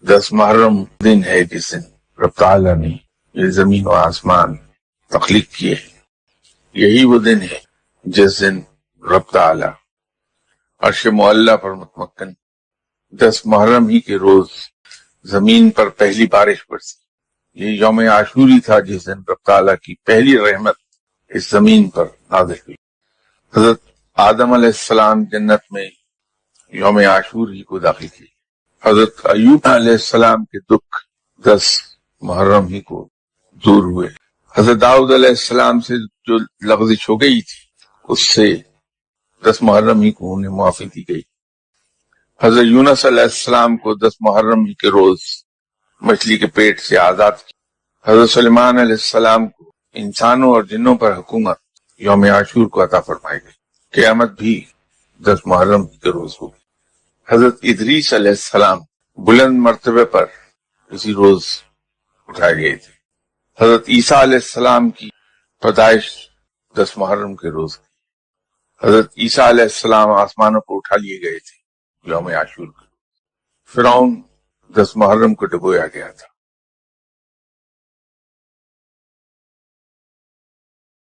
10 محرم دن ہے جس دن رب تعالیٰ نے یہ زمین و آسمان تخلیق کیے. یہی وہ دن ہے جس دن رب تعالیٰ عرش معلیٰ پر متمکن 10 محرم ہی کے روز زمین پر پہلی بارش برسی. یہ یوم عاشوری تھا جس دن رب تعالیٰ کی پہلی رحمت اس زمین پر نازل ہوئی. حضرت آدم علیہ السلام جنت میں یوم عاشور ہی کو داخل کی. حضرت ایوب علیہ السلام کے دکھ 10 محرم ہی کو دور ہوئے. حضرت داؤد علیہ السلام سے جو لغزش ہو گئی تھی اس سے 10 محرم ہی کو انہیں معافی دی گئی. حضرت یونس علیہ السلام کو 10 محرم ہی کے روز مچھلی کے پیٹ سے آزاد کی. حضرت سلیمان علیہ السلام کو انسانوں اور جنوں پر حکومت یوم عاشور کو عطا فرمائی گئی. قیامت بھی 10 محرم کے روز ہوگی. حضرت ادریس علیہ السلام بلند مرتبے پر اسی روز اٹھائے گئے تھے. حضرت عیسیٰ علیہ السلام کی پیدائش 10 محرم کے روز کی. حضرت عیسیٰ علیہ السلام آسمانوں کو اٹھا لیے گئے تھے یوم عاشور کے. فرعون 10 محرم کو ڈبویا گیا تھا.